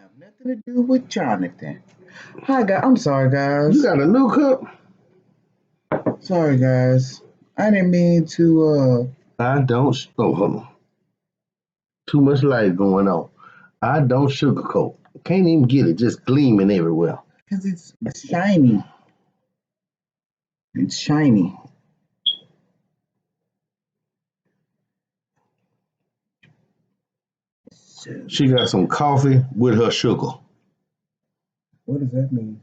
have nothing to do with Jonathan. Hi, guys. I'm sorry, guys. You got a new cup? Sorry, guys. I didn't mean to. I don't. Oh, hold on. Too much light going on. I don't sugarcoat. Can't even get it. Just gleaming everywhere. Because it's shiny. It's shiny. So, She got some coffee with her sugar. what does that mean?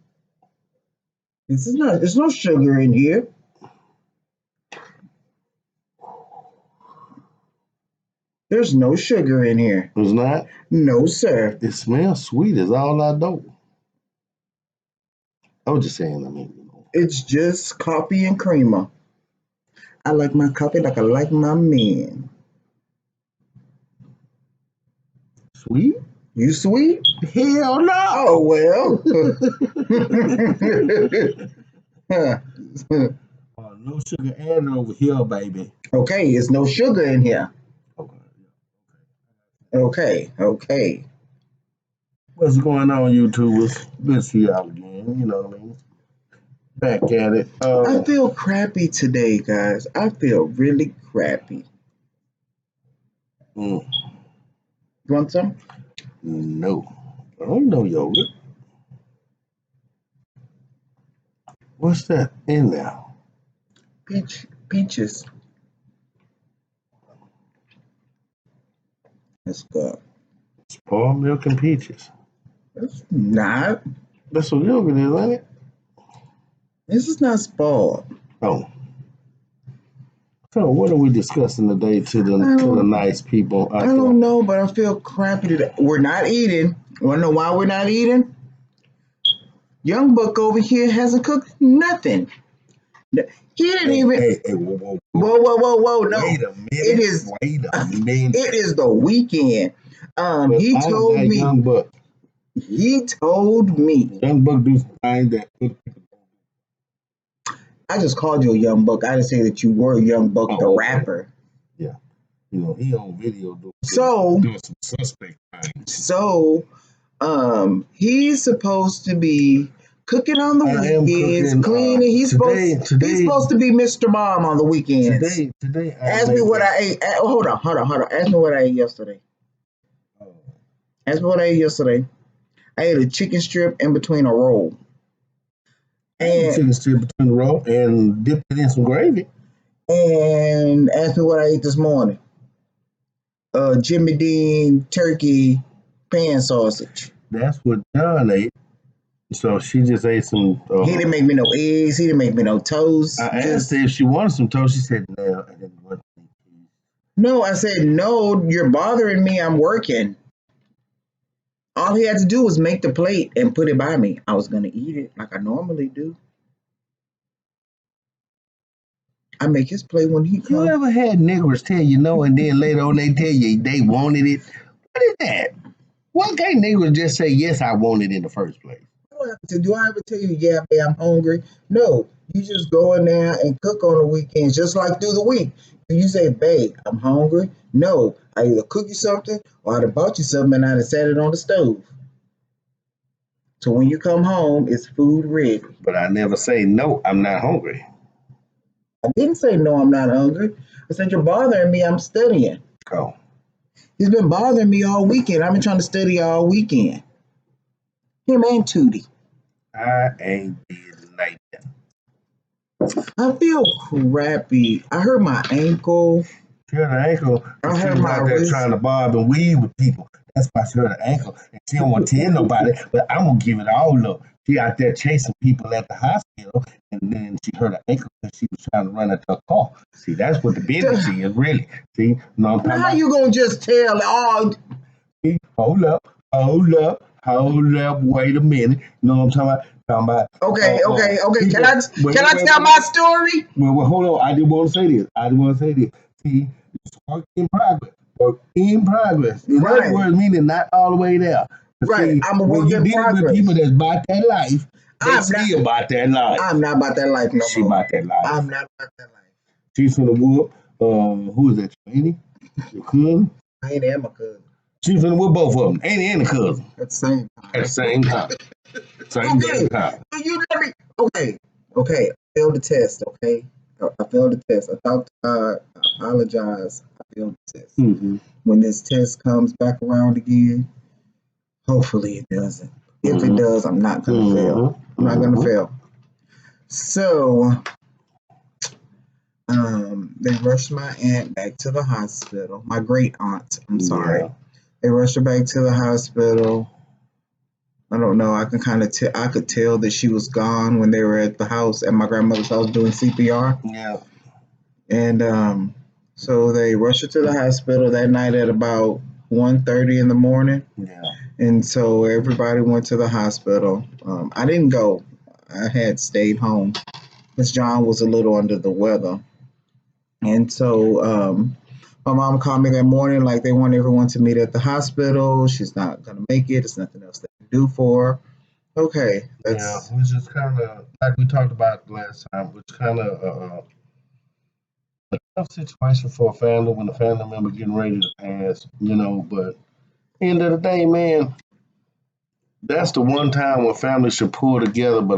This is not. There's no sugar in here. There's no sugar in here. It's not. No, sir. It smells sweet. Is all I know. I was just saying. I mean, It's just coffee and creamer. I like my coffee like I like my men. sweet? You sweet? Hell no. Oh well. No sugar added over here, baby. Okay, there's no sugar in here. Okay. Okay. What's going on, YouTubers? Good to see y'all again. You know what I mean? Back at it. I feel crappy today, guys. I feel really crappy. mm, You want some? no. I don't know yogurt. What's that in there? Peaches. Let's go. Spoiled milk and peaches. It's not. That's what yogurt is, ain't it? This is not spoiled. Oh. So what are we discussing today to the nice people out I there? don't know, but I feel crappy today. We're not eating. Wanna know why we're not eating? Young Buck over here hasn't cooked nothing. He didn't even. Hey, whoa. Whoa! No, Wait a minute. it is. Wait a minute. It is the weekend. But He told me. Young Buck. He told me. Young Buck do some things that good people don't do. I just called you a Young Buck. I didn't say that you were Young Buck, the okay. rapper. Yeah. You know, he on video doing some suspect things. So, he's supposed to be cooking on the weekends, cleaning. He's supposed to be Mr. Mom on the weekends. Today. Ask me what I ate. Hold on. Ask me what I ate yesterday. Ask me what I ate yesterday. I ate a chicken strip in between a roll. And chicken strip between the roll and dipped it in some gravy. And ask me what I ate this morning. Jimmy Dean turkey pan sausage. That's what John ate. So she just ate some. He didn't make me no eggs. He didn't make me no toast. I asked her if she wanted some toast. She said no. I didn't want any. No, I said no. You're bothering me. I'm working. All he had to do was make the plate and put it by me. I was gonna eat it like I normally do. I make his plate when he comes. You ever had niggers tell you no, and then later on they tell you they wanted it? What is that? Why can't niggers just say yes, I want it in the first place? Do I ever tell you, yeah, babe, I'm hungry? No, you just go in there and cook on the weekends, just like through the week. Do you say, babe, I'm hungry? No, I either cook you something or I'd have bought you something and I'd have set it on the stove. So when you come home, it's food ready. But I never say no, I'm not hungry. I didn't say no, I'm not hungry. I said, you're bothering me, I'm studying. Oh. He's been bothering me all weekend. I've been trying to study all weekend. Him and Tootie. I ain't did like that. I feel crappy. I hurt my ankle. She hurt her ankle. I She hurt was my out there wrist. trying to bob and weave with people. That's why she hurt her ankle. And she don't want to tell nobody, but I'm going to give it all up. She out there chasing people at the hospital, and then she hurt her ankle because she was trying to run into a car. See, that's what the business is, really. See, no, I'm talking How you going to just tell all... Hold up, wait a minute. You know what I'm talking about? Okay. People, Can I tell my story? Well, hold on. I didn't want to say this. See, it's work in progress. In other words, meaning not all the way there. Right. See, I'm a work in progress. With people that's about that life, they still about that life. I'm not about that life no more. She about that life. I'm not about that life. She's from the whoop. Who is that? Your auntie? Your cousin? I ain't am a cousin. She was with both of them, auntie and the cousin, at the same time. at the same time. Same damn Okay, time. so you let me. Okay. I failed the test. Okay, I failed the test. I talked to God. I apologize. I failed the test. Mm-hmm. When this test comes back around again, hopefully it doesn't. If it does, I'm not gonna fail. I'm not gonna fail. So, they rushed my aunt back to the hospital. My great aunt. I'm sorry. Yeah. They rushed her back to the hospital. I don't know. I can kind of I could tell that she was gone when they were at the house at my grandmother's house doing CPR. Yeah. And so they rushed her to the hospital that night at about 1:30 in the morning. Yeah. And so everybody went to the hospital. I didn't go. I had stayed home because John was a little under the weather. And so my mom called me that morning, like they want everyone to meet at the hospital. She's not going to make it. There's nothing else they can do for her. Okay, Yeah, that's it was just kind of like we talked about last time. It's kind of a tough situation for a family when a family member getting ready to pass, you know. But end of the day, man, that's the one time when families should pull together. But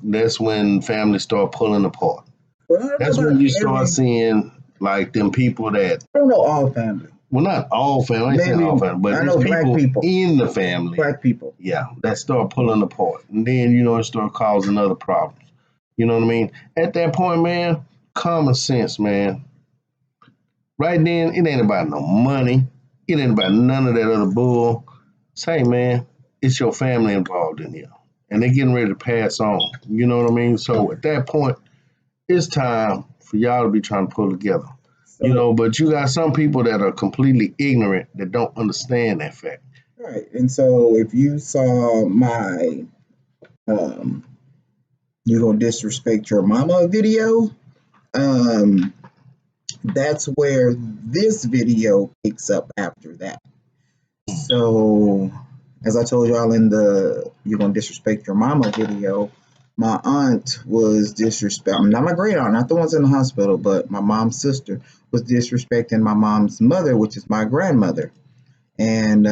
that's when families start pulling apart. well, I don't know That's when about you start seeing like them people that, I don't know all family. well, not all family. I ain't saying all Maybe family, but I there's know black people people. in the family, Black people. yeah, that start pulling apart, and then it start causing other problems. You know what I mean? At that point, man, common sense, man. Right then, it ain't about no money. It ain't about none of that other bull. Say, man, it's your family involved in here. And they're getting ready to pass on. You know what I mean? So at that point, it's time for y'all to be trying to pull together. So, But you got some people that are completely ignorant that don't understand that fact. right. And so if you saw my um you gonna disrespect your mama video, um that's where this video picks up after that. So, as I told y'all in the "You Gonna Disrespect Your Mama" video, my aunt was disrespecting, not my great aunt, not the ones in the hospital, but my mom's sister was disrespecting my mom's mother, which is my grandmother. And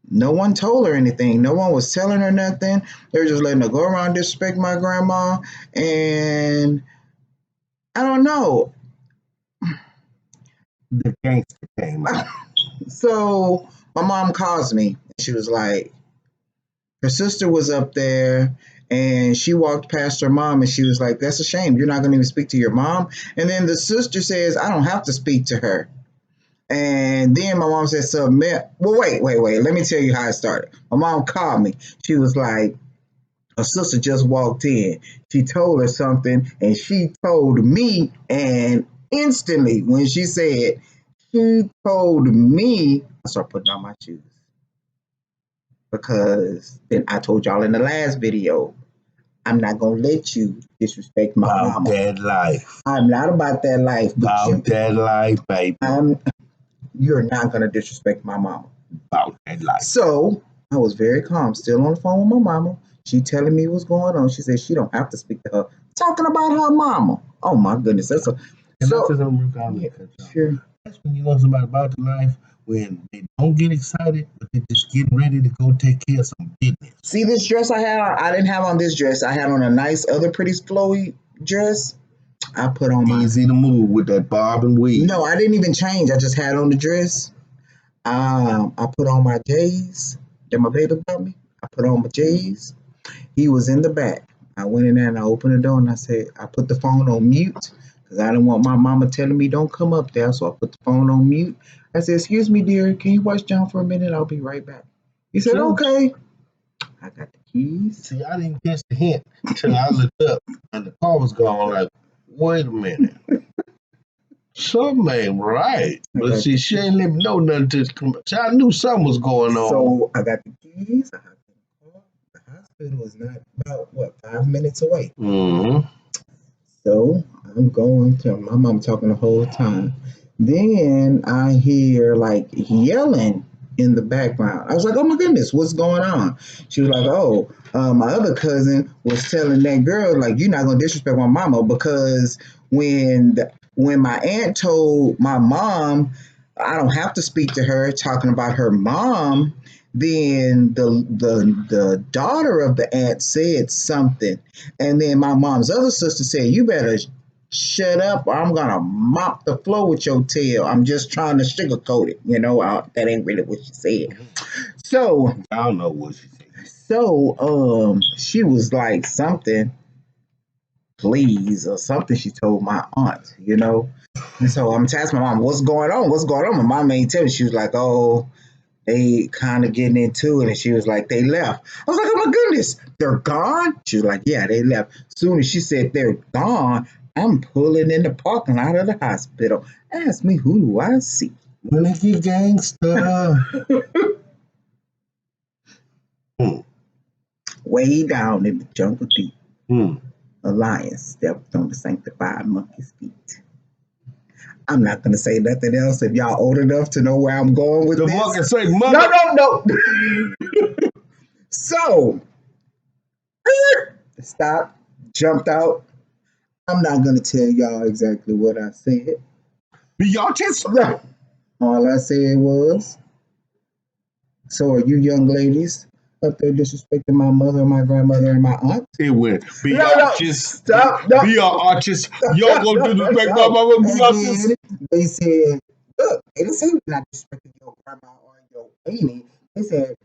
no one told her anything. No one was telling her nothing. They were just letting her go around disrespect my grandma. And I don't know. The gangster came out. So my mom calls me. She was like, her sister was up there and she walked past her mom and she was like, "That's a shame. You're not going to even speak to your mom." And then the sister says, "I don't have to speak to her." And then my mom said, "Submit." Well, wait. Let me tell you how it started. My mom called me. She was like, her sister just walked in. She told her something and she told me. And instantly, when she told me, I started putting on my shoes. Because then I told y'all in the last video, I'm not gonna let you disrespect my About mama. that life. I'm not about that life, but About that life, baby. You're not gonna disrespect my mama. About that life. So I was very calm, still on the phone with my mama. She telling me what's going on. She said she don't have to speak to her. Talking about her mama. Oh my goodness, that's a And so. that's just Yeah, sure. That's when you know somebody about the life when they don't get excited, but they just get ready to go take care of some business. See this dress I had on? I didn't have on this dress. I had on a nice other pretty flowy dress. I put on my Easy to move with that bob and weave. No, I didn't even change. I just had on the dress. I put on my J's that my baby bought me. I put on my J's. He was in the back. I went in there and I opened the door and I said, I put the phone on mute because I didn't want my mama telling me don't come up there. So I put the phone on mute. I said, "Excuse me, dear, can you watch John for a minute? I'll be right back." He said, Sure. "Okay." I got the keys. See, I didn't catch the hint until I looked up and the car was gone. Like, wait a minute. Something ain't right. But see, she ain't let me know nothing to come. See, I knew something was going on. So I got the keys. I hopped in the car. The hospital is not about, 5 minutes away. Mm-hmm. So I'm going to my mom talking the whole time. Then I hear like yelling in the background. I was like, "Oh my goodness, what's going on?" She was like, "Oh, my other cousin was telling that girl like you're not gonna disrespect my mama because when when my aunt told my mom, I don't have to speak to her, talking about her mom, then the daughter of the aunt said something, and then my mom's other sister said, "You better shut up, or I'm gonna mop the floor with your tail. I'm just trying to sugarcoat it, that ain't really what she said." So, I don't know what she said. she was like something, please, or something. She told my aunt. And so I'm asking my mom, "What's going on? What's going on?" My mom ain't tell me. She was like, "Oh, they kind of getting into it," and she was like, "They left." I was like, "Oh my goodness, they're gone." She was like, "Yeah, they left." Soon as she said they're gone, I'm pulling in the parking lot of the hospital. Ask me, who do I see? When they get gangsta. Hmm. Way down in the jungle deep, Hmm. a lion stepped on the sanctified monkey's feet. I'm not going to say nothing else if y'all old enough to know where I'm going with The this. monkey say, No, "Mother." no, no. So, stop, jumped out. I'm not going to tell y'all exactly what I said. Be y'all just. No. All I said was, "So are you young ladies up there disrespecting my mother, my grandmother, and my aunt?" It went. Be No, y'all no, just. stop, no, Be y'all artists. Y'all no, gonna no, disrespect my no. mama. Be And y'all just. then they said, "Look, they didn't say we're not disrespecting your grandma or your auntie." They said,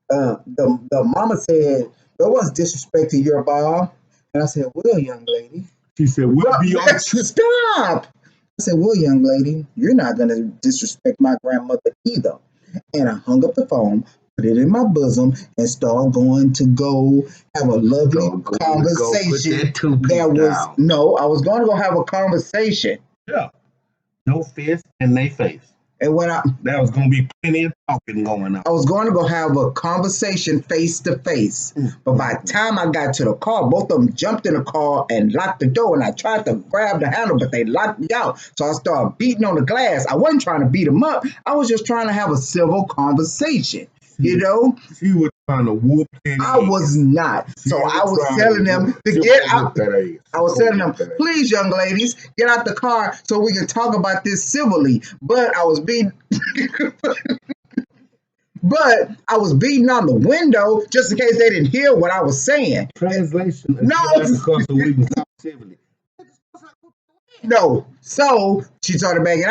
the mama said, "No one's disrespecting your mom." And I said, "Well, young lady." She said, "We'll Well, be on." stop. I said, "Well, young lady, you're not going to disrespect my grandmother either." And I hung up the phone, put it in my bosom, and started going to go have a lovely Go put conversation. that two-piece That was down. no, I was going to go have a conversation. Yeah. No fist in their face. And when There was gonna be plenty of talking going on. I was going to go have a conversation face to face. But by the time I got to the car, both of them jumped in the car and locked the door. And I tried to grab the handle, but they locked me out. So I started beating on the glass. I wasn't trying to beat them up. I was just trying to have a civil conversation. She was trying to whoop that I was not. So I was telling them to get out. I was telling them, "Please, young ladies, get out the car so we can talk about this civilly." But I was being But I was beating on the window just in case they didn't hear what I was saying. Translation. No. Because so we can talk civilly. No. So she started backing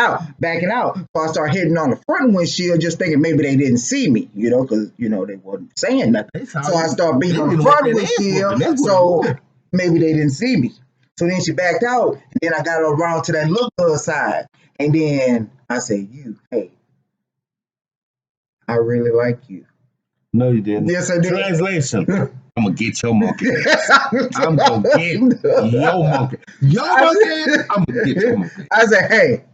out. So I started hitting on the front windshield, just thinking maybe they didn't see me, because they wasn't saying nothing. So I started beating on the front windshield, so maybe they didn't see me. So then she backed out, and then I got around to that little girl side, and then I said, hey, I really like you." No, you didn't. Yes, I did. Translation. I'm gonna get your monkey. I'm gonna get your monkey. I'm gonna get your monkey. I said, "Hey,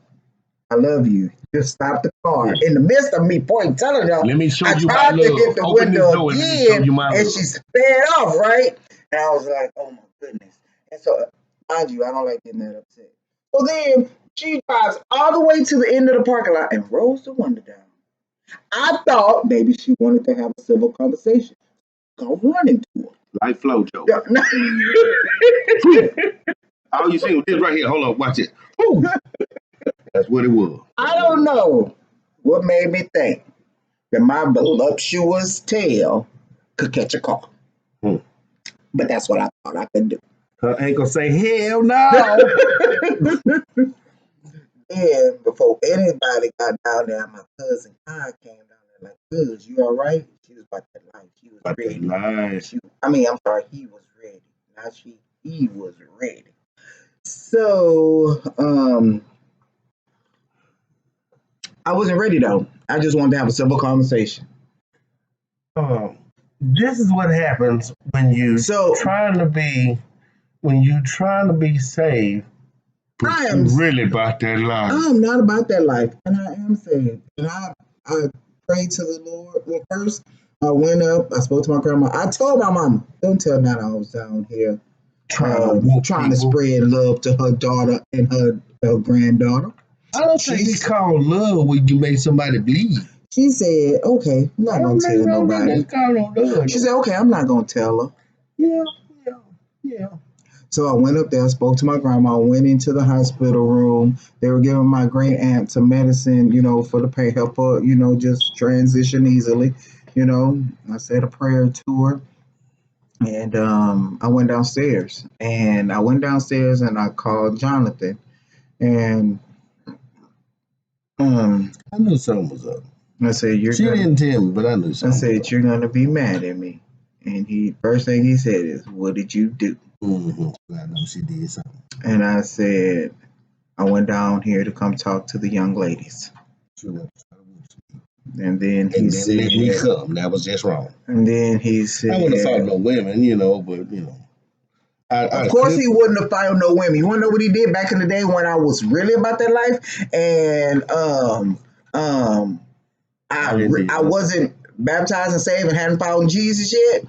I love you. Just stop the car." In the midst of me pointing, telling her, let me show I you tried my to love. hit the Open window this door and let me show again, you my and love. she sped off, right? And I was like, "Oh my goodness!" And so, mind you, I don't like getting that upset. So then she drives all the way to the end of the parking lot and rolls the window down. I thought maybe she wanted to have a civil conversation. Go running to her. Like Flojo. Yeah, no. All you see was this right here. Hold on, watch it. Woo. That's what it was. I don't know what made me think that my voluptuous tail could catch a car. Hmm. But that's what I thought I could do. Her ankle say, "Hell no." And before anybody got down there, my cousin Kai came down there like, "Cuz, you all right?" She was about that life. She was About ready. that I'm sorry, he was ready. Not she, he was ready. So, I wasn't ready though. I just wanted to have a civil conversation. This is what happens when you trying to be saved, but I you am really about that life. I'm not about that life, and I am saved. And I prayed to the Lord. Well, first I went up. I spoke to my grandma. I told my mama, "Don't tell Nana I was down here trying to spread love to her daughter and her granddaughter." I don't think it's called love when you make somebody bleed. She said, "Okay, I'm not gonna tell nobody." She said, "Okay, I'm not gonna tell her." Yeah. So I went up there, spoke to my grandma, went into the hospital room. They were giving my great aunt some medicine, for the pain, help her, just transition easily. I said a prayer to her, and I went downstairs. And I went downstairs and I called Jonathan, and um, I knew something was up. I said, She didn't tell me, but I knew I something. said, you're gonna be mad at me. And he first thing he said is, what did you do? Mm-hmm. I know she did something. And I said, I went down here to come talk to the young ladies. She went, And then he and then said, let me come. That was just wrong. and then he said, I wouldn't have fought no women, but of I course could. he wouldn't have found no women. You want to know what he did back in the day when I was really about that life? And I wasn't baptized and saved and hadn't found Jesus yet.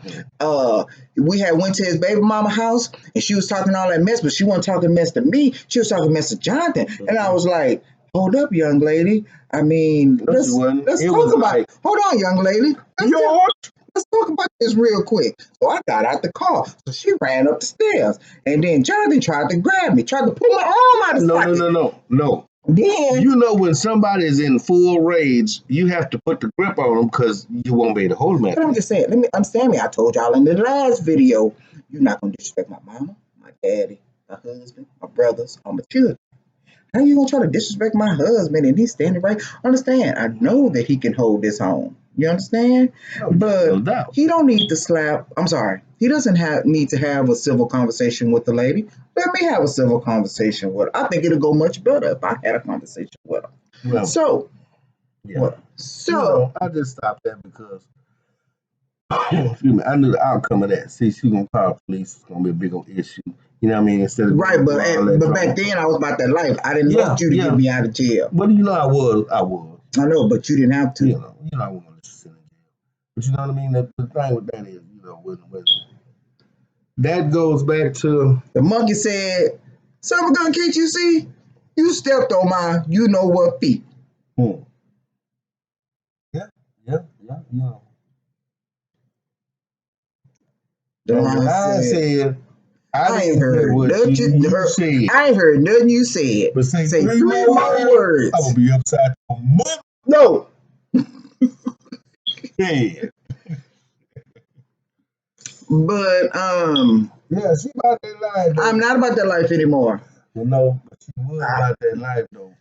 We had went to his baby mama house and she was talking all that mess, but she wasn't talking mess to me. She was talking mess to Jonathan. And I was like, hold up, young lady. I mean, No, she wasn't. let's It talk was about like, hold on, young lady. George. Let's talk about this real quick. So I got out the car. So she ran up the stairs. And then Jonathan tried to grab me, tried to pull my arm out of socket. No. Then When somebody is in full rage, you have to put the grip on them because you won't be able to hold them. but I'm just saying, let me understand me. I told y'all in the last video, you're not gonna disrespect my mama, my daddy, my husband, my brothers, or my children. How you gonna try to disrespect my husband and he's standing right? Understand, I know that he can hold this home. You understand? But No doubt. he don't need to slap. I'm sorry. He doesn't need to have a civil conversation with the lady. Let me have a civil conversation with her. I think it'll go much better if I had a conversation with her. Well, So, yeah. So I just stopped that because excuse me, I knew the outcome of that. See, she gonna call the police. It's gonna be a big old issue. You know what I mean? Instead of right, but back then I was about that life. I didn't want you to get me out of jail. But I was. I know, but you didn't have to. I wasn't sit in jail. But you know what I mean? The thing with that is, when that goes back to the monkey said, "Summer gun can't you see? You stepped on my you know what feet." Yeah. The lion said, I ain't heard nothing you said. I ain't heard nothing you said. But say 3 more words. I will be upside your mother. No. Yeah. But yeah, she about that life. Though. I'm not about that life anymore. Well, no, but she was about that life though.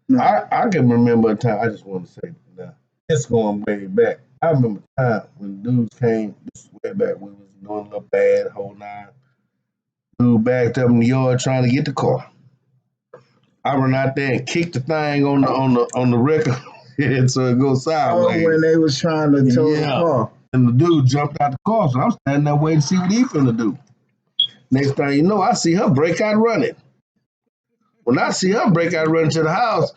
No. I can remember a time. I just want to say now, it's going way back. I remember a time when dudes came. This is way back when we was doing a little bad, whole nine. Dude backed up in the yard trying to get the car. I run out there and kicked the thing on the record, and so it goes sideways. Oh, when they was trying to tow the car. And the dude jumped out the car, so I'm standing there waiting to see what he finna do. Next thing you know, I see her break out running. When I see her break out running to the house,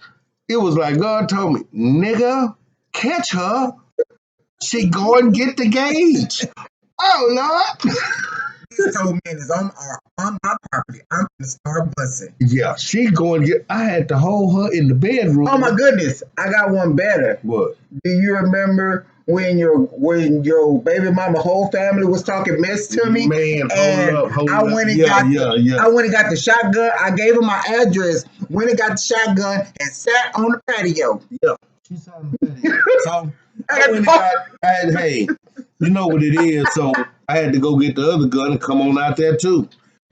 it was like God told me, nigga, catch her. She go and get the gauge. Oh, Lord. These old men is on my property. I'm gonna start busting. Yeah, she going to get. I had to hold her in the bedroom. Oh my goodness, I got one better. What? Do you remember when your baby mama whole family was talking mess to me? Man, hold up. I went and got the shotgun. I gave her my address. Went and got the shotgun and sat on the patio. Yeah, she sat on the patio. So I went and hey, you know what it is. So I had to go get the other gun and come on out there too.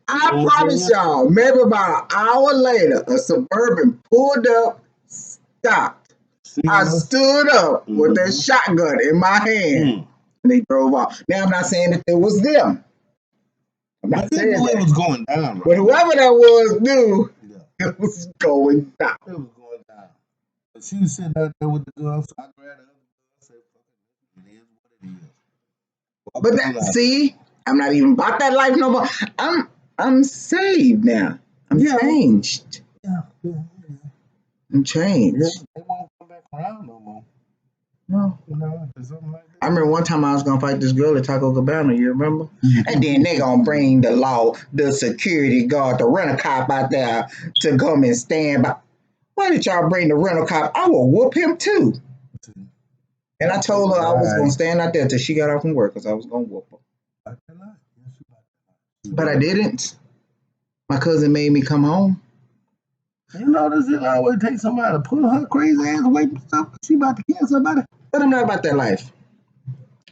I promise y'all, maybe about an hour later, a Suburban pulled up, stopped. I stood up with that shotgun in my hand, and they drove off. Now, I'm not saying that it was them. I'm not saying that. It was going down, right? But whoever that was knew it was going down. It was going down. But she was sitting out there with the gun, so I grabbed the other gun and said, it is what it is. But see, I'm not even about that life no more. I'm saved now. I'm changed. Yeah. I'm changed. Yeah. They won't come back around no more. No. Something like that. I remember one time I was gonna fight this girl at Taco Cabana, you remember? And then they gonna bring the law, the security guard, the rental cop out there to come and stand by. Why did y'all bring the rental cop? I will whoop him too. And I told her I was gonna stand out there till she got off from work because I was gonna whoop her. But I didn't. My cousin made me come home. You know, this it always takes somebody to pull her crazy ass away from stuff. She about to kill somebody. But I'm not about that life.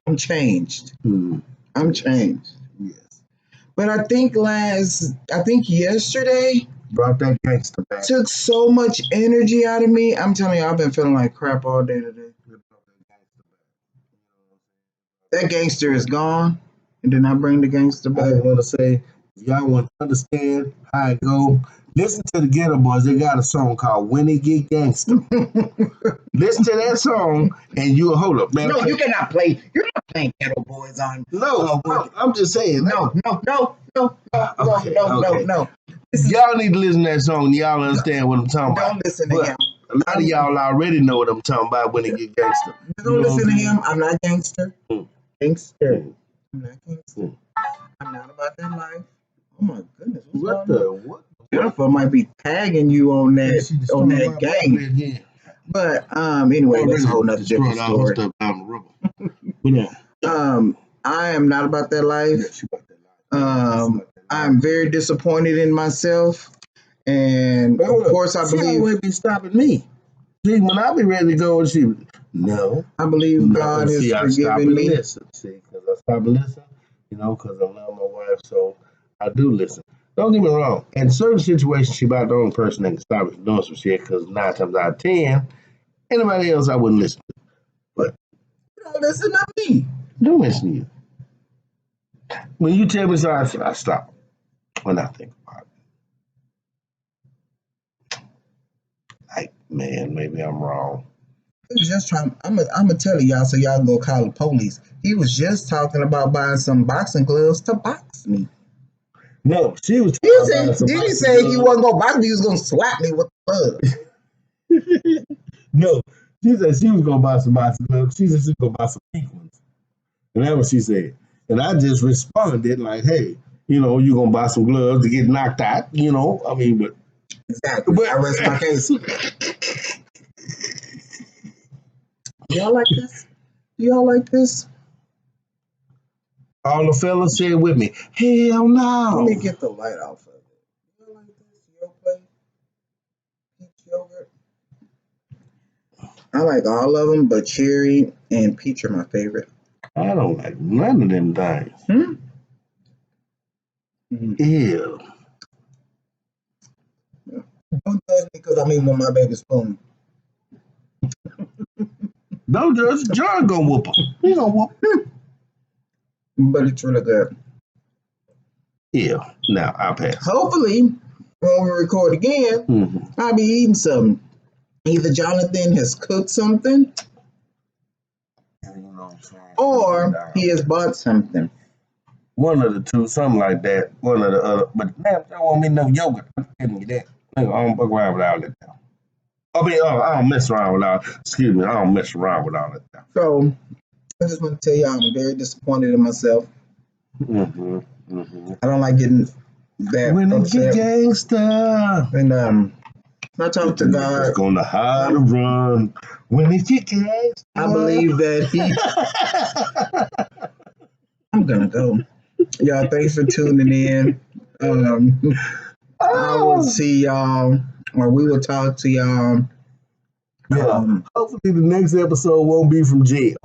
I'm changed. I'm changed. Yes. But I think yesterday Brought that gangster back. took so much energy out of me. I'm telling you, I've been feeling like crap all day today. That gangster is gone. And then I bring the gangster I back. just want to say, if y'all want to understand how it go, listen to the Ghetto Boys. They got a song called When It Get Gangsta. Listen to that song, and you'll hold up, man. No, you cannot play. You're not playing Ghetto Boys on. No, I'm just saying. No. Okay. No. Y'all need to listen to that song. Y'all understand what I'm talking about. Don't listen to But him. a lot of y'all already know what I'm talking about when it get gangster. Don't listen to him. I'm not gangster. Gangster. Mm. I'm not gangster. I'm not about that life. Oh my goodness. What? Jennifer might be tagging you on that game. But anyway, that's a whole nother different story. Stuff down the river. I am not about that life. I'm very disappointed in myself. And of course I believe she always be stopping me. See, when I be ready to go, I believe God has forgiven me. Listen. See, because I stop and listen, because I love my wife, so I do listen. Don't get me wrong. In certain situations, she about the only person that can stop me from doing some shit, because 9 times out of 10, anybody else I wouldn't listen to. But don't listen to me. Don't listen to you. When you tell me something, I stop. When I think about it. Like, man, maybe I'm wrong. He was just trying. I'm gonna tell y'all so y'all can go call the police. He was just talking about buying some boxing gloves to box me. No, she was. He said he wasn't gonna box me. He was gonna slap me with the gloves. No, she said she was gonna buy some boxing gloves. She said she was gonna buy some pink ones, and that's what she said. And I just responded like, "Hey, you gonna buy some gloves to get knocked out? I mean, but exactly. But I rest my case. Y'all like this? Y'all like this? All the fellas said with me, hell no. Let me get the light off of it. Y'all like this? Y'all play peach yogurt? I like all of them, but cherry and peach are my favorite. I don't like none of them things. Ew. Don't judge me because I'm eating with my baby spoon. Don't judge. John gonna whoop him. He gonna whoop him. But it's really good. Yeah. Now I'll pass. Hopefully, when we record again, I'll be eating something. Either Jonathan has cooked something, or he has bought something. One of the two, something like that. One of the other. But damn, I don't want me no yogurt. I'm telling you that. I don't fuck around with all that. I don't mess around with all. Excuse me, I don't mess around with all that. So I just want to tell y'all, I'm very disappointed in myself. I don't like getting that when upset. It get gangsta. And I talk to God. It's gonna how to run when it get gangsta. I believe that I'm gonna go. Y'all, thanks for tuning in. I will see y'all, or we will talk to y'all. Yeah. Hopefully the next episode won't be from jail.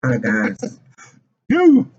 Hi guys. You.